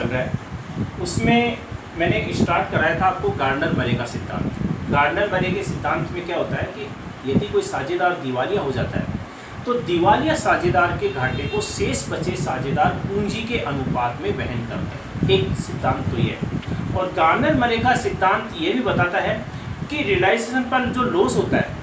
रहा है उसमें मैंने स्टार्ट कराया था आपको गार्डनर मरे का सिद्धांत। गार्डनर मरे के सिद्धांत में क्या होता है कि यदि कोई साझेदार दिवालिया हो जाता है तो दिवालिया साझेदार के घाटे को शेष बचे साझेदार पूंजी के अनुपात में वहन करते हैं। एक सिद्धांत तो ये है। और गार्डनर मरे का सिद्धांत ये भी बताता है कि रियलाइजेशन पर जो लॉस होता है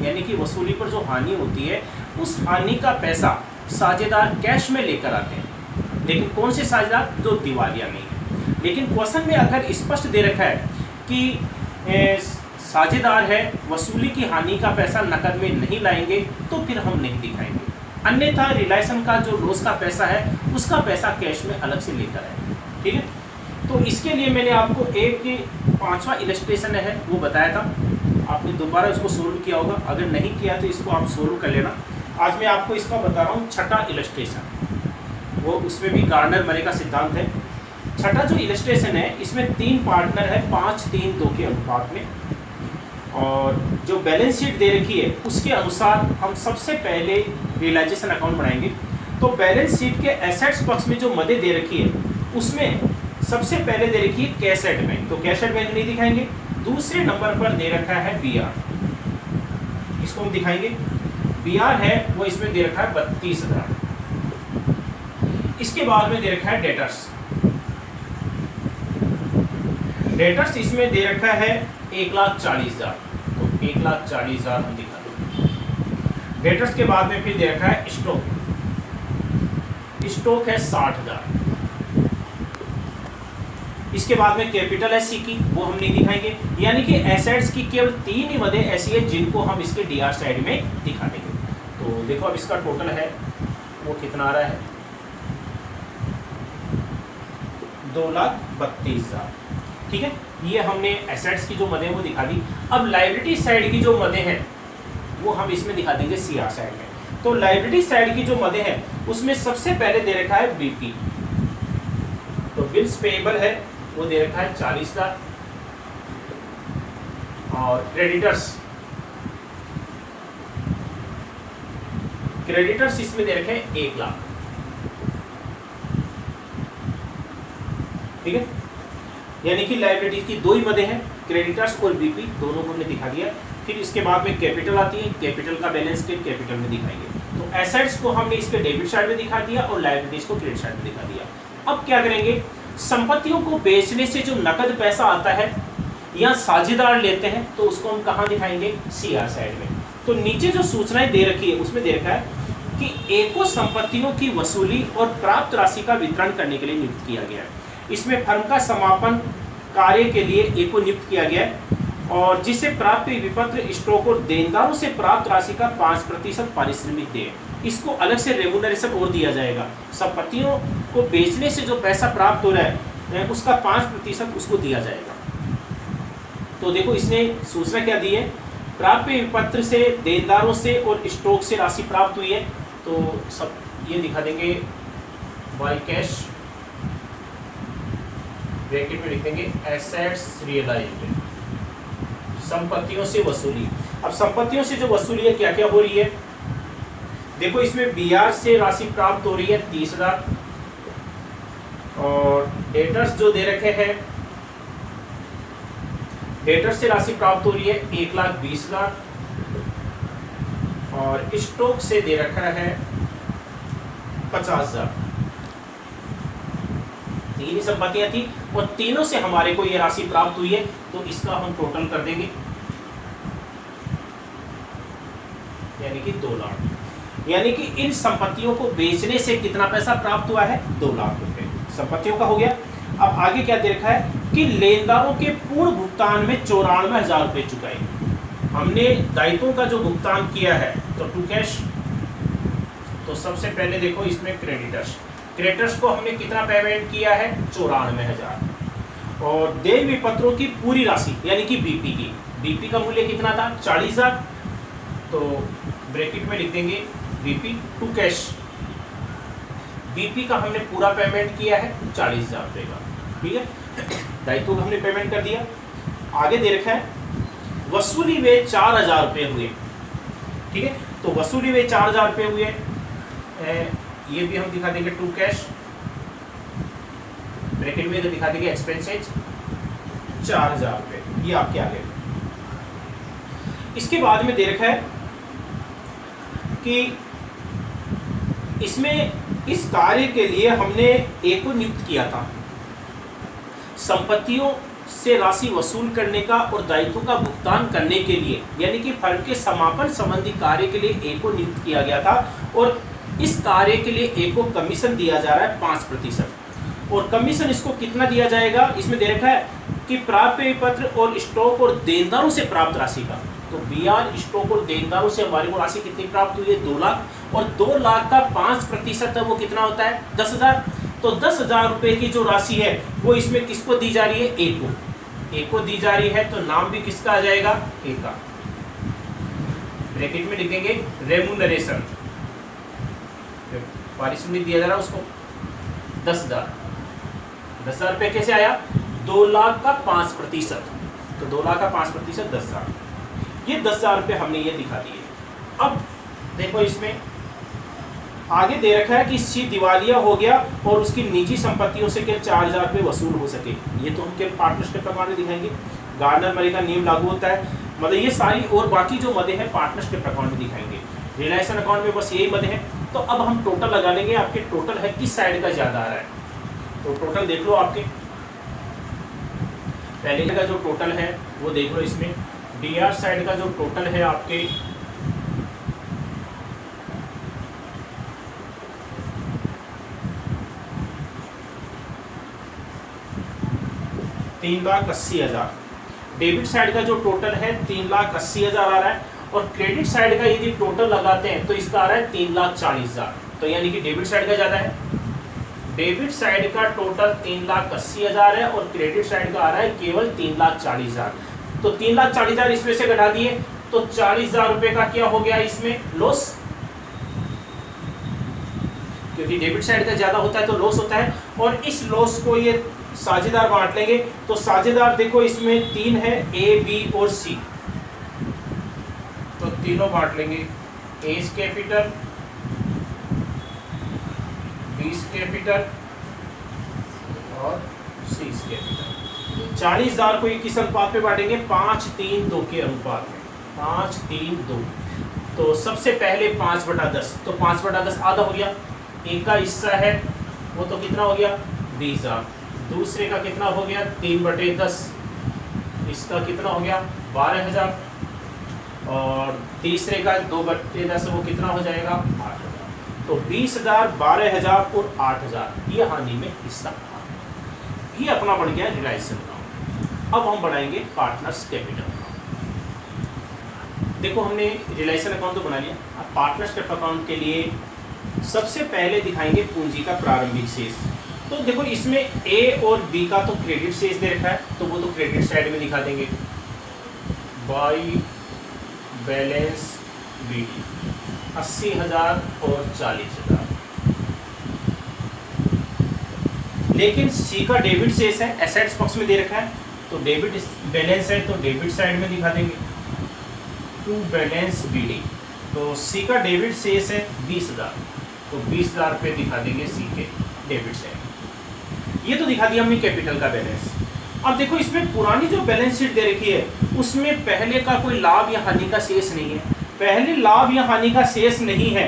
यानी कि वसूली पर जो हानि होती है उस हानि का पैसा साझेदार कैश में लेकर आते हैं। लेकिन कौन से साझेदार? जो दिवालिया नहीं है। लेकिन क्वेश्चन में अगर स्पष्ट दे रखा है कि साझेदार है वसूली की हानि का पैसा नकद में नहीं लाएंगे तो फिर हम नहीं दिखाएंगे, अन्यथा रिलायसन का जो लॉस का पैसा है उसका पैसा कैश में अलग से लेकर आएंगे। ठीक है, तो इसके लिए मैंने आपको एक 5वां इलस्ट्रेशन है वो बताया था, आपने दोबारा इसको सोल्व किया होगा, अगर नहीं किया तो इसको आप सोल्व कर लेना। आज मैं आपको इसका बता रहा हूँ 6ठा इलस्ट्रेशन, वो उसमें भी गार्डनर मरे का सिद्धांत है। 6ठा जो इलस्ट्रेशन है इसमें 3 पार्टनर है 5, 3, 2 के अनुपात में, और जो बैलेंस शीट दे रखी है उसके अनुसार हम सबसे पहले रियलाइजेशन अकाउंट बनाएंगे। तो बैलेंस शीट के एसेट्स पक्ष में जो मदें दे रखी है उसमें सबसे पहले दे रखी है कैश एट बैंक, तो कैश एट बैंक नहीं दिखाएंगे। दूसरे नंबर पर दे रखा है बीआर, इसको हम दिखाएंगे। बीआर है वो इसमें दे रखा है 32,000। इसके बाद में दे रखा है डेटर्स, डेटर्स इसमें दे रखा है 1,40,000, तो 1,40,000 हम दिखा देंगे। डेटर्स के बाद में फिर दे रखा है स्टॉक, स्टॉक है 60,000। इसके बाद में कैपिटल है सी की, वो हम नहीं दिखाएंगे। यानी कि एसेट्स की केवल 3 ही मदें ऐसी है जिनको हम इसके डीआर साइड में दिखा देंगे। तो देखो अब इसका टोटल है वो कितना आ रहा है, 2,32,000। ठीक है, ये हमने एसेट्स की जो मदें वो दिखा दी। अब लायबिलिटी साइड की जो मदें हैं वो हम इसमें दिखा देंगे सीआर साइड में। तो लायबिलिटी साइड की जो मदें हैं उसमें सबसे पहले दे रखा है बीपी, तो बिल्स पेएबल है वो दे रखा है 40,000, और क्रेडिटर्स, क्रेडिटर्स इसमें दे रखे हैं 1,00,000। ठीक है, यानी कि लायबिलिटी की 2 ही मदें हैं, क्रेडिटर्स और बीपी, दोनों को हमने दिखा दिया। फिर इसके बाद में कैपिटल आती है, कैपिटल का बैलेंस शीट कैपिटल में दिखाएंगे। तो एसेट्स को हमने इसके डेबिट साइड में दिखा दिया और लायबिलिटीज को क्रेडिट साइड में दिखा दिया। अब क्या करेंगे, संपत्तियों को बेचने से जो नकद पैसा आता है या साझेदार लेते हैं तो उसको हम कहाँ दिखाएंगे, सीआर साइड में। तो नीचे जो सूचनाएं दे रखी है उसमें दे रखा है कि एको संपत्तियों की वसूली और प्राप्त राशि का वितरण करने के लिए नियुक्त किया गया है। इसमें फर्म का समापन कार्य के लिए एको नियुक्त किया गया है, और जिससे प्राप्त विपत्र स्टॉक और देनदारों से प्राप्त राशि का 5% पारिश्रमिक दे, इसको अलग से रेम्यूनरेशन और दिया जाएगा। संपत्तियों को बेचने से जो पैसा प्राप्त हो रहा है उसका 5% उसको दिया जाएगा। तो देखो इसने सूचना क्या दी है, प्राप्त विपत्र से, देनदारों से और स्टॉक से राशि प्राप्त हुई है, तो सब ये दिखा देंगे बाय कैश, ब्रैकेट में लिख देंगे एसेट्स रियलाइज्ड, संपत्तियों से वसूली। अब संपत्तियों से जो वसूली है क्या क्या हो रही है, देखो इसमें बीआर से राशि प्राप्त हो रही है 30,000, और डेटर्स जो दे रखे हैं, डेटर्स से राशि प्राप्त हो रही है 1,20,000, और स्टॉक से दे रखा है 50,000। 3 ही संपत्तियां थी और तीनों से हमारे को ये राशि प्राप्त हुई है, तो इसका हम टोटल कर देंगे, यानी कि 2 लाख। यानी कि इन संपत्तियों को बेचने से कितना पैसा प्राप्त हुआ है, 2 लाख रुपए संपत्तियों का हो गया। अब आगे क्या दे रखा है कि लेनदारों के पूर्ण भुगतान में 94,000 रुपए चुकाए। हमने दायित्वों का जो भुगतान किया है तो टू कैश, तो सबसे पहले देखो इसमें क्रेडिटर्स, क्रेडिटर्स को हमने कितना पेमेंट किया है, 94,000, और देय विपत्रों की पूरी राशि यानी कि बीपी की, बीपी का मूल्य कितना था, 40,000, तो ब्रैकेट में लिख देंगे बीपी टू कैश, बीपी का हमने पूरा पेमेंट किया है 40,000 रुपये का। ठीक है, दायित्व का हमने पेमेंट कर दिया। आगे दे रखा है वसूली वे 4,000 रुपये हुए। ठीक है, तो वसूली वे 4,000 रुपये हुए, ये भी हम दिखा देंगे टू कैश, ब्रैकेट में दिखा देंगे एक्सपेंसेज 4000 रुपये, ये आपके आगे। इसके बाद में दे रखा है कि इसमें इस कार्य के लिए हमने ए को नियुक्त किया था, संपत्तियों से राशि वसूल करने का और दायित्वों का भुगतान करने के लिए, यानी कि फर्म के समापन संबंधी कार्य के लिए ए को नियुक्त किया गया था, और इस कार्य के लिए ए को कमीशन दिया जा रहा है 5%। और कमीशन इसको कितना दिया जाएगा, इसमें दे रखा है कि प्राप्य पत्र और स्टॉक और देनदारों से प्राप्त राशि का, तो बीआर स्टॉक और देनदारों से हमारे को राशि कितनी प्राप्त हुई है, 2 लाख, और 2 लाख का 5% है वो कितना होता है 10,000। तो 10,000 रुपये की जो राशि है वो इसमें किसको दी जा रही है, ए को दी जा रही है, तो नाम भी किसका आ जाएगा, ए का। ब्रैकेट में लिखेंगे रेम्यूनरेशन, पारिश्रमिक दिया जा रहा है उसको 10,000 रुपये कैसे आया, 2 लाख का 5%, तो 2 लाख का 5% 10,000, ये 10,000 रुपये हमने ये दिखा दिए। अब देखो इसमें आगे दे रखा है कि सी दिवालिया हो गया और उसकी निजी संपत्तियों से केवल 4,000 रुपये वसूल हो सके, ये तो हम केवल पार्टनरशिप प्रकार में दिखाएंगे। गार्डनर मरे का नियम लागू होता है, मतलब ये सारी और बाकी जो मदे हैं पार्टनरशिप अकाउंट में दिखाएंगे। रिलायंस अकाउंट में बस यही मदे हैं। तो अब हम टोटल लगा लेंगे, आपके टोटल है किस साइड का ज़्यादा आ रहा है, तो टोटल देख लो आपके पहले का जो टोटल है वो देख लो, इसमें डीआर साइड का जो टोटल है आपके 3,80,000, डेबिट साइड का जो टोटल है 3,80,000 आ रहा है, और क्रेडिट साइड का यदि टोटल लगाते हैं तो इसका आ रहा है 3,40,000, तो यानी कि डेबिट साइड का ज़्यादा है। डेबिट साइड का टोटल 3,80,000 है और क्रेडिट साइड का आ रहा है केवल 3,40,000, तो 3,40,000 इसमें से घटा दिए तो 40,000 रुपये का क्या हो गया इसमें लॉस, क्योंकि डेबिट साइड का ज़्यादा होता है तो लॉस होता है, और इस लॉस को ये साझेदार बांट लेंगे। तो साझेदार देखो इसमें 3 है, ए बी और सी, तो तीनों बांट लेंगे, एज कैपिटल, बीस कैपिटल और सीज कैपिटल। 40,000 को 21 अनुपात पे बांटेंगे, 5:3:2 के अनुपात में, 5:3:2। तो सबसे पहले 5/10, तो 5/10 आधा हो गया, एक का हिस्सा है वो तो कितना हो गया 20,000, दूसरे का कितना हो गया 3/10, इसका कितना हो गया 12,000, और तीसरे का 2/10 वो कितना हो जाएगा 8,000। तो 20,000, 12,000 और 8,000 ये हानि में हिस्सा, ये अपना बन गया रिलायंस अकाउंट। अब हम बढ़ाएंगे पार्टनर्स कैपिटल। देखो हमने रिलायंस अकाउंट तो बना लिया, अब पार्टनरशिप अकाउंट के लिए सबसे पहले दिखाएंगे पूंजी का प्रारंभिक शेष। तो देखो इसमें ए और बी का तो क्रेडिट शेष दे रखा है, तो वो तो क्रेडिट साइड में दिखा देंगे, बाई बैलेंस बी 80,000 और 40,000। लेकिन सी का डेबिट शेष है, एसेट्स पक्ष में दे रखा है, तो डेबिट बैलेंस है तो डेबिट साइड में दिखा देंगे, टू बैलेंस बी डी। तो सी का डेबिट शेष है 20,000, तो 20,000 रुपये दिखा देंगे सी के डेबिट साइड। ये तो दिखा दिया हमने कैपिटल का बैलेंस। अब देखो इसमें पुरानी जो बैलेंस शीट दे रखी है उसमें पहले का कोई लाभ या हानि का शेष नहीं है, पहले लाभ या हानि का शेष नहीं है,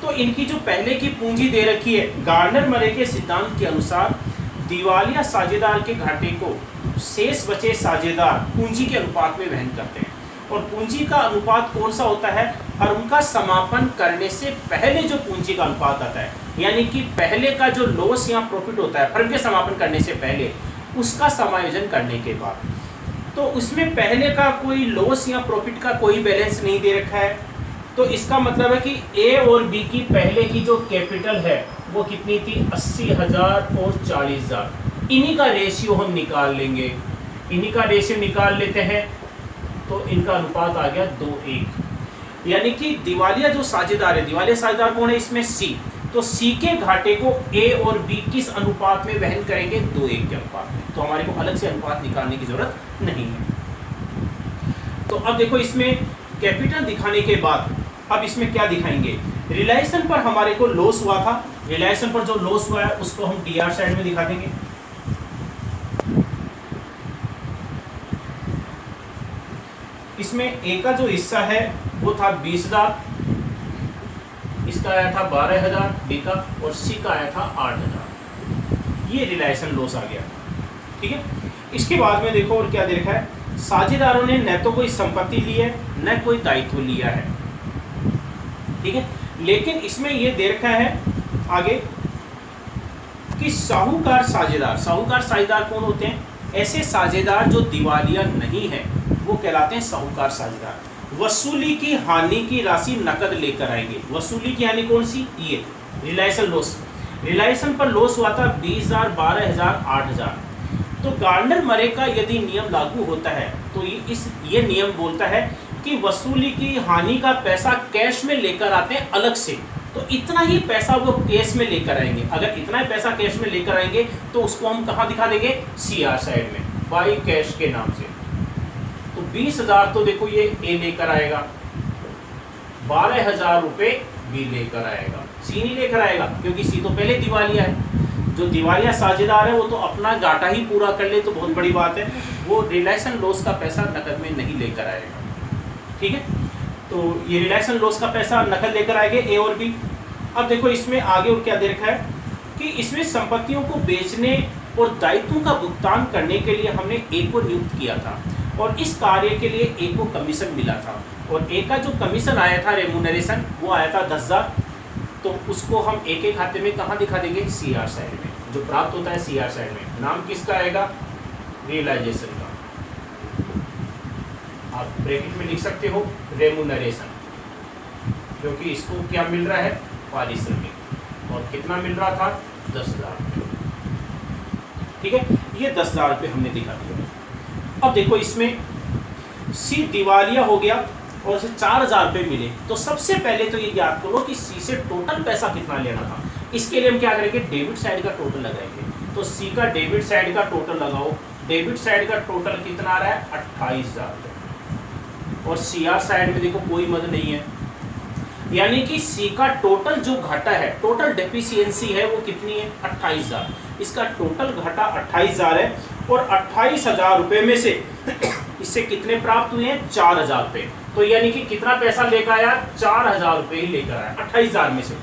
तो इनकी जो पहले की पूंजी दे रखी है, गार्डनर मरे के सिद्धांत के अनुसार दिवालिया साझेदार के घाटे को शेष बचे साझेदार पूंजी के अनुपात में वहन करते हैं। और पूंजी का अनुपात कौन सा होता है, फर्म का समापन करने से पहले जो पूंजी का अनुपात आता है, यानी कि पहले का जो लॉस या प्रॉफिट होता है फर्म के समापन करने से पहले, उसका समायोजन करने के बाद। तो उसमें पहले का कोई लॉस या प्रॉफिट का कोई बैलेंस नहीं दे रखा है, तो इसका मतलब है कि ए और बी की पहले की जो कैपिटल है वो कितनी थी 80,000 और 40,000। इन्हीं का रेशियो हम निकाल लेंगे, इन्हीं का रेशियो निकाल लेते हैं, तो इनका अनुपात आ गया 2:1। यानी कि दिवालिया जो साझेदार है, दिवालिया साझेदार कौन है इसमें सी, तो सी के घाटे को ए और बी किस अनुपात में वहन करेंगे 2:1 के अनुपात में। तो हमारे को अलग से अनुपात निकालने की जरूरत नहीं है। तो अब देखो इसमें कैपिटल दिखाने के बाद अब इसमें क्या दिखाएंगे, रिलायंस पर हमारे को लॉस हुआ था, रिलायंस पर जो लॉस हुआ है उसको हम डीआर साइड में दिखा देंगे, इसमें ए का जो हिस्सा है वो था 20,000, इसका आया था 12,000 बी का, और सी का आया था 8,000। ये रिलायंस लॉस आ गया। ठीक है, इसके बाद में देखो और क्या दे रखा है, साझेदारों ने न तो कोई संपत्ति ली है न कोई दायित्व लिया है। ठीक है, लेकिन इसमें ये दे रखा है आगे कि साहूकार साझेदार कौन होते हैं? ऐसे साझेदार जो दिवालिया नहीं है वो कहलाते हैं साहूकार साझेदार। वसूली की हानि की राशि नकद लेकर आएंगे। वसूली की हानि कौन सी? ये रिलायंस लॉस। रिलायंस पर लॉस हुआ था 20,000, 12,000, 8,000। तो गार्डनर मरे का यदि नियम लागू होता है तो ये नियम बोलता है कि वसूली की हानि का पैसा कैश में लेकर आते हैं अलग से। तो इतना ही पैसा वो कैश में लेकर आएंगे। अगर इतना ही पैसा कैश में लेकर आएंगे तो उसको हम कहाँ दिखा देंगे? CR साइड में, बाई कैश के नाम से। तो 20,000 तो देखो ये ए लेकर आएगा, 12,000 रुपये बी लेकर आएगा। सी नहीं लेकर आएगा क्योंकि सी तो पहले दिवालिया है। जो दिवालिया साझेदार है वो तो अपना घाटा ही पूरा कर ले तो बहुत बड़ी बात है, वो रिलायंस लॉस का पैसा नकद में नहीं लेकर आएगा। ठीक है, तो ये रिलायंस लॉस का पैसा नकद लेकर आएंगे ए और बी। अब देखो इसमें आगे और क्या दे रखा है कि इसमें संपत्तियों को बेचने और दायित्वों का भुगतान करने के लिए हमने ए को नियुक्त किया था और इस कार्य के लिए ए को कमीशन मिला था, और ए का जो कमीशन आया था रेम्यूनरेशन वो आया था 10,000। तो उसको हम ए के खाते में कहाँ दिखा देंगे? CR साइड में। जो प्राप्त होता है CR साइड में, नाम किसका आएगा? रियलाइजेशन का। आप ब्रैकेट में लिख सकते हो रेम्यूनरेशन, क्योंकि इसको क्या मिल रहा है? पारिश्रमिक। और कितना मिल रहा था? 10,000। ठीक है, ये 10,000 रुपये हमने दिखा दिया। अब देखो इसमें सी दिवालिया हो गया और उसे 4,000 रुपये मिले। तो सबसे पहले तो ये याद करो कि सी से टोटल पैसा कितना लेना था। इसके लिए हम क्या करेंगे? डेबिट साइड का टोटल लगाएंगे। तो सी का डेबिट साइड का टोटल लगाओ। डेबिट साइड का टोटल कितना आ रहा है? 28,000। और CR साइड में देखो कोई मद नहीं है, यानी कि सी का टोटल जो घाटा है, टोटल डेफिशिएंसी है वो कितनी है? 28,000। इसका टोटल घाटा 28,000 है और 28,000 रुपये में से इससे कितने प्राप्त हुए हैं? 4,000 रुपये। तो यानी कि कितना पैसा लेकर आया? 4,000 रुपये ही लेकर आया 28,000 में से।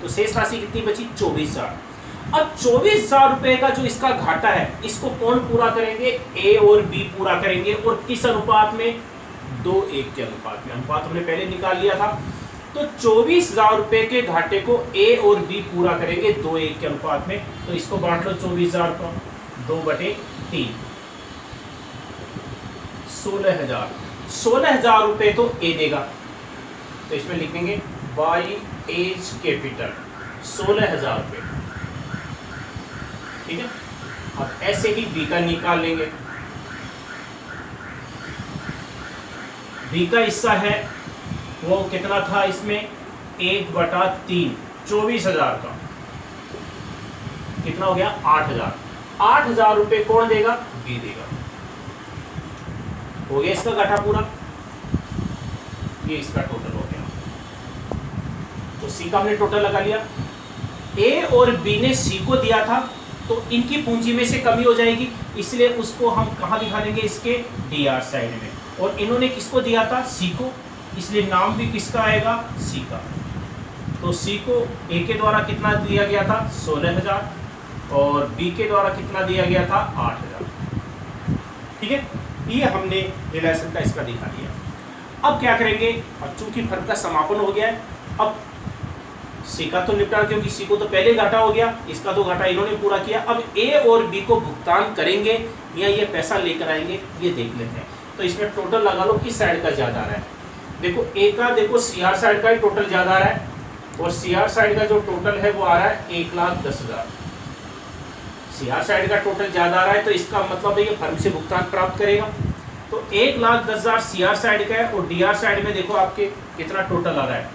तो शेष राशि कितनी बची? 24,000। अब 24,000 रुपये का जो इसका घाटा है इसको कौन पूरा करेंगे? ए और बी पूरा करेंगे। और किस अनुपात में? 2:1 के अनुपात में। अनुपात हमने पहले निकाल लिया था। तो 24,000 रुपये के घाटे को ए और बी पूरा करेंगे 2:1 के अनुपात में। तो इसको बांट लो 24,000 को 2/3, 16,000। 16,000 रुपये तो ए देगा, तो इसमें लिखेंगे बाई एज कैपिटल 16,000 रुपये। ठीक है, अब ऐसे ही बी का निकाल लेंगे। बी का हिस्सा है वो कितना था? इसमें 1/3, 24,000 का कितना हो गया? 8,000। 8,000 रुपये कौन देगा? बी देगा। हो गया इसका घाटा पूरा। ये इसका टोटल हो गया। तो सी का हमने टोटल लगा लिया। ए और बी ने सी को दिया था तो इनकी पूंजी में से कमी हो जाएगी, इसलिए उसको हम कहाँ दिखा देंगे? इसके DR साइड में। और इन्होंने किसको दिया था? सी को, इसलिए नाम भी किसका आएगा? सी का। तो सी को ए के द्वारा कितना दिया गया था? 16,000 और बी के द्वारा कितना दिया गया था? 8,000। ठीक है, ये हमने रिलेशन का इसका दिखा दिया। अब क्या करेंगे? अब चूंकि फर्क का समापन हो गया है, अब सी का तो निपटा, क्योंकि सी को तो पहले घाटा हो गया, इसका तो घाटा इन्होंने पूरा किया। अब ए और बी को भुगतान करेंगे या ये पैसा लेकर आएंगे, ये देख लेते हैं। तो इसमें टोटल लगा लो किस साइड का ज़्यादा आ रहा है। देखो ए का, देखो CR साइड का ही टोटल ज़्यादा आ रहा है, और CR साइड का जो टोटल है वो आ रहा है 1,10,000। CR साइड का टोटल ज़्यादा आ रहा है तो इसका मतलब है ये फर्म से भुगतान प्राप्त करेगा। तो 1,10,000 CR साइड का है और DR साइड में देखो आपके कितना टोटल आ रहा है।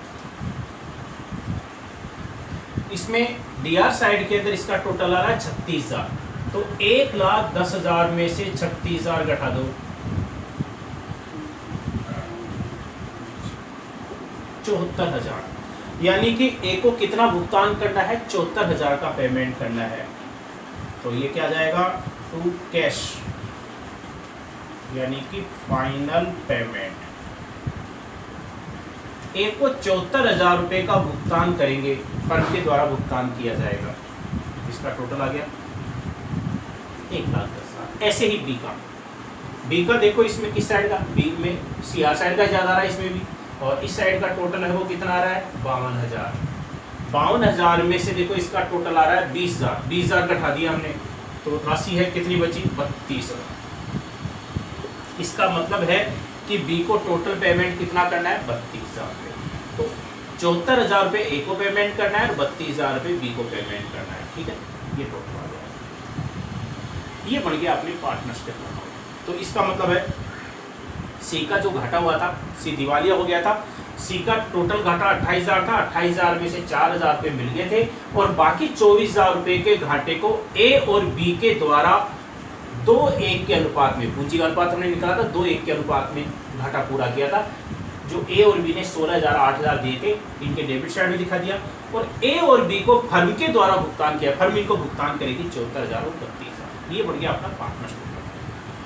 इसमें DR साइड के अंदर इसका टोटल आ रहा है 36,000। तो 1,10,000 में से 36,000 घटा दो, 74,000। यानी कि ए को कितना भुगतान करना है? 74,000 का पेमेंट करना है। तो ये क्या जाएगा? To cash. यानी कि फाइनल पेमेंट। ए को 74,000 रुपये का भुगतान करेंगे, फर्म के द्वारा भुगतान किया जाएगा। इसका टोटल आ गया 1,10,000। ऐसे ही बी का देखो, इसमें किस साइड का, बी में सीआर साइड का ज़्यादा आ रहा है इसमें भी, और इस साइड का टोटल है वो कितना आ रहा है 52,000। 52,000 में से देखो इसका टोटल आ रहा है 20,000। 20,000 घटा दिया हमने तो राशि है कितनी बची 32,000। इसका मतलब है कि बी को टोटल पेमेंट कितना करना है 32,000 रुपये। तो 74,000 रुपये ए को पेमेंट करना है और 32,000 रुपये बी को पेमेंट करना है। ठीक है, ये टोटल आ गया, ये बन गया अपने पार्टनरशिप अकाउंट। तो इसका मतलब है सी का जो घाटा हुआ था, सी दिवालिया हो गया था, सी का टोटल घाटा 28,000 था, 28,000 में से 4,000 रुपये मिल गए थे और बाकी 24,000 रुपये के घाटे को ए और बी के द्वारा 2:1 के अनुपात में, पूंजी का अनुपात हमने निकाला था, 2:1 के अनुपात में घाटा पूरा किया था। जो ए और बी ने 16,000 8,000 दिए थे, इनके डेबिट साइड में दिखा दिया, और ए और बी को फर्म के द्वारा भुगतान किया, फर्म इनको भुगतान करेगी 74,000 और 32,000। ये बढ़ गया अपना पार्टनरशिप।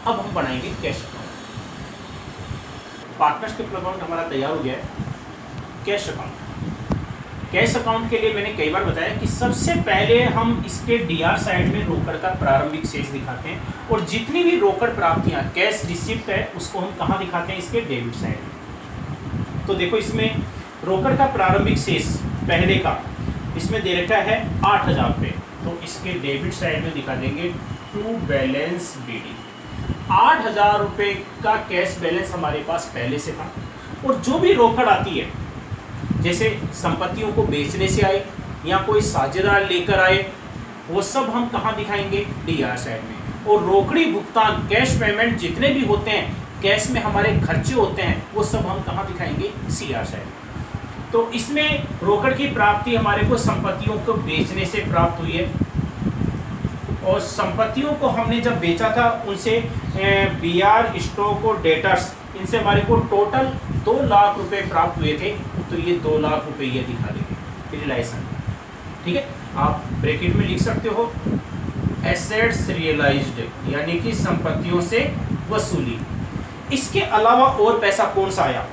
अब हम बनाएंगे कैश अकाउंट। पार्टनरशिप अकाउंट हमारा तैयार हो गया है। कैश अकाउंट, कैश अकाउंट के लिए मैंने कई बार बताया कि सबसे पहले हम इसके डीआर साइड में रोकड़ का प्रारंभिक शेष दिखाते हैं, और जितनी भी रोकड़ प्राप्तियां कैश रिसिप्ट है उसको हम कहाँ दिखाते हैं, इसके डेबिट साइड में। तो देखो इसमें रोकड़ का प्रारंभिक शेष पहले का इसमें दे रखा है 8,000 रुपये, तो इसके डेबिट साइड में दिखा देंगे टू बैलेंस बीडी। 8,000 रुपये का कैश बैलेंस हमारे पास पहले से था, और जो भी रोकड़ आती है जैसे संपत्तियों को बेचने से आए या कोई साझेदार लेकर आए, वो सब हम कहाँ दिखाएंगे, डीआर साइड में। और रोकड़ी भुगतान कैश पेमेंट जितने भी होते हैं, कैश में हमारे खर्चे होते हैं, वो सब हम कहाँ दिखाएंगे, सीआर साइड में। तो इसमें रोकड़ की प्राप्ति हमारे को संपत्तियों को बेचने से प्राप्त हुई है, और संपत्तियों को हमने जब बेचा था उनसे बीआर स्टॉक और डेटर्स, इनसे हमारे को टोटल 2 लाख रुपए प्राप्त हुए थे। तो ये 2 लाख रुपए ये दिखा देंगे रियलाइजेशन। ठीक है, आप ब्रैकेट में लिख सकते हो एसेट्स रियलाइज्ड, यानी कि संपत्तियों से वसूली। इसके अलावा और पैसा कौन सा आया,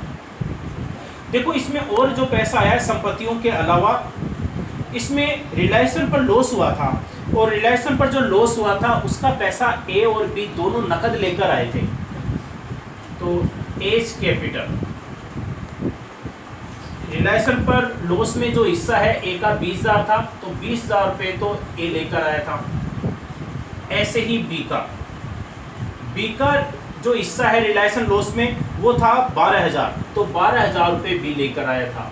देखो इसमें और जो पैसा आया है संपत्तियों के अलावा, इसमें रियलाइजेशन पर लॉस हुआ था, और रियलाइजेशन पर जो लॉस हुआ था उसका पैसा ए और बी दोनों नकद लेकर आए थे। तो एज कैपिटल, रियलाइजेशन पर लॉस में जो हिस्सा है ए का 20,000 था, तो 20,000 रुपये तो ए लेकर आया था। ऐसे ही बी का जो हिस्सा है रियलाइजेशन लॉस में वो था 12,000, तो 12,000 रुपये बी लेकर आया था।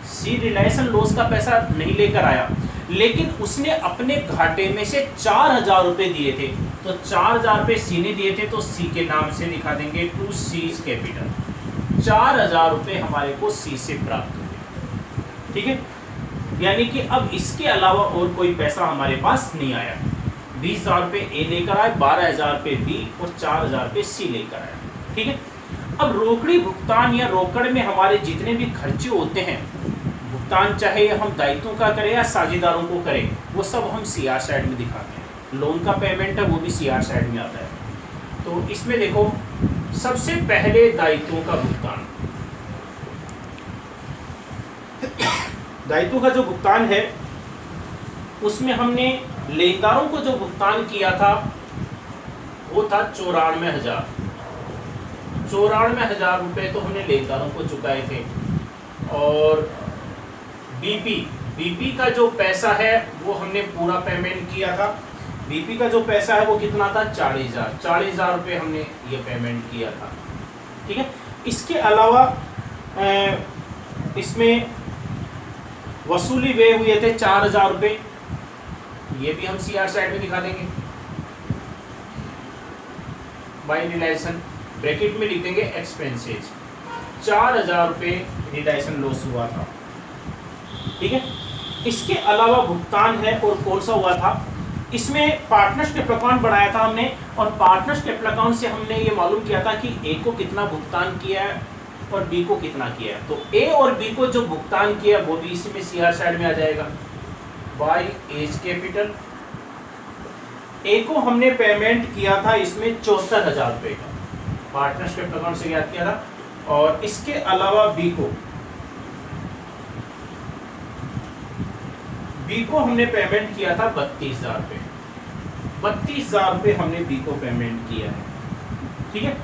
सी रियलाइजेशन लॉस का पैसा नहीं लेकर आया, लेकिन उसने अपने घाटे में से 4,000 रुपये दिए थे, तो 4,000 रुपये सी ने दिए थे, तो सी के नाम से दिखा देंगे टू सीज कैपिटल। 4,000 रुपये हमारे को सी से प्राप्त हुए। ठीक है, यानी कि अब इसके अलावा और कोई पैसा हमारे पास नहीं आया। 20,000 रुपये ए लेकर आए, 12,000 रुपये बी और 4,000 रुपये सी लेकर आया। ठीक है, अब रोकड़ी भुगतान या रोकड़ में हमारे जितने भी खर्चे होते हैं, भुगतान चाहे हम दायित्वों का करें या साझेदारों को करें, वो सब हम सीआर साइड में दिखाते हैं। लोन का पेमेंट है वो भी सीआर साइड में आता है। तो इसमें देखो सबसे पहले दायित्वों का भुगतान, दायित्वों का जो भुगतान है उसमें हमने लेनदारों को जो भुगतान किया था वो था 94,000। 94,000 रुपये तो हमने लेनदारों को चुकाए थे। और बीपी का जो पैसा है वो हमने पूरा पेमेंट किया था। बीपी का जो पैसा है वो कितना था 40,000 रुपये हमने ये पेमेंट किया था। ठीक है, इसके अलावा इसमें वसूली व्यय हुए थे 4,000 रुपये, ये भी हम सीआर साइड में दिखा देंगे। बाय रियलाइजेशन ब्रैकेट में लिख देंगे एक्सपेंसेस, 4,000 रुपये रियलाइजेशन लॉस हुआ था। ठीक है, इसके अलावा भुगतान है और कौन सा हुआ था, इसमें पार्टनरशिप अकाउंट बनाया था हमने, और पार्टनरशिप अकाउंट से हमने ये मालूम किया था कि ए को कितना भुगतान किया है और बी को कितना किया है। तो ए और बी को जो भुगतान किया वो भी इसी में सीआर साइड में आ जाएगा बाय एज कैपिटल। ए को हमने पेमेंट किया था इसमें 74,000 रुपये का, पार्टनरशिप अकाउंट से ज्ञात किया था। और इसके अलावा बी को हमने पेमेंट किया था 32,000 रुपये। 32,000 रुपये हमने बी को पेमेंट किया है, ठीक है।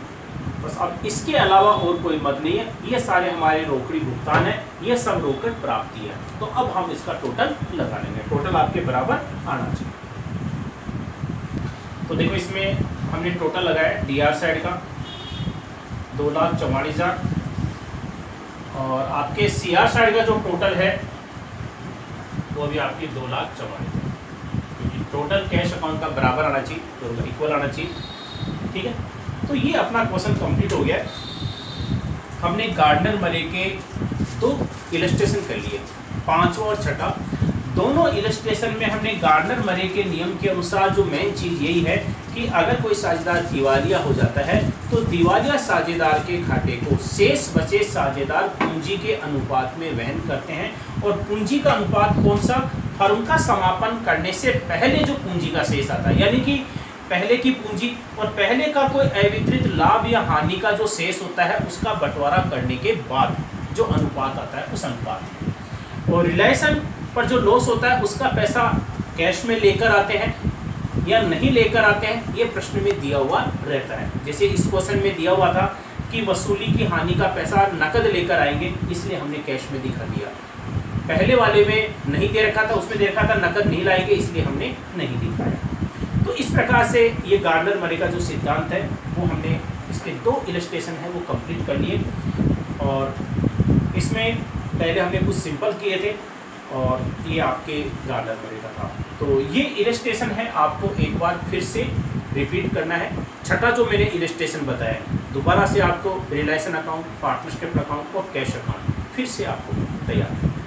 बस अब इसके अलावा और कोई मत नहीं है, ये सारे हमारे रोकड़ी भुगतान है, ये सब रोकड़ प्राप्ति है। तो अब हम इसका टोटल लगा लेंगे, टोटल आपके बराबर आना चाहिए। तो देखो इसमें हमने टोटल लगाया डीआर साइड का 2,44,000 और आपके सीआर साइड का जो टोटल है वो भी आपकी 2,44,000, क्योंकि टोटल कैश अकाउंट का बराबर आना चाहिए, तो इक्वल आना चाहिए, ठीक है। तो ये अपना क्वेश्चन कंप्लीट हो गया है। हमने गार्डनर मरे के 2 इलस्ट्रेशन कर लिए, 5वां और 6वां। दोनों इलस्ट्रेशन में हमने गार्डनर मरे के नियम के अनुसार जो मेन चीज़ यही है कि अगर कोई साझेदार दिवालिया हो जाता है तो दिवालिया साझेदार के घाटे को शेष बचे साझेदार पूंजी के अनुपात में वहन करते हैं। और पूंजी का अनुपात कौन सा? फर्म का समापन करने से पहले जो पूंजी का शेष आता है, यानी कि पहले की पूंजी और पहले का कोई अवितरित लाभ या हानि का जो शेष होता है उसका बंटवारा करने के बाद जो अनुपात आता है उस अनुपात। और रिलेशन पर जो लॉस होता है उसका पैसा कैश में लेकर आते हैं या नहीं लेकर आते हैं, ये प्रश्न में दिया हुआ रहता है। जैसे इस क्वेश्चन में दिया हुआ था कि वसूली की हानि का पैसा नकद लेकर आएंगे, इसलिए हमने कैश में दिखा दिया। पहले वाले में नहीं दे रखा था, उसमें दे रखा था नकद नहीं लाएंगे, इसलिए हमने नहीं दिखाया। तो इस प्रकार से ये गार्डनर मरे का जो सिद्धांत है वो हमने इसके 2 इलस्ट्रेशन है वो कंप्लीट कर लिए। और इसमें पहले हमने कुछ सिंपल किए थे और ये आपके गार्डनर मरे का था। तो ये इलस्ट्रेशन है, आपको एक बार फिर से रिपीट करना है। 6वां जो मैंने इलस्ट्रेशन बताया, दोबारा से आपको रिलेशन अकाउंट, पार्टनरशिप अकाउंट और कैश अकाउंट फिर से आपको तैयार करना है।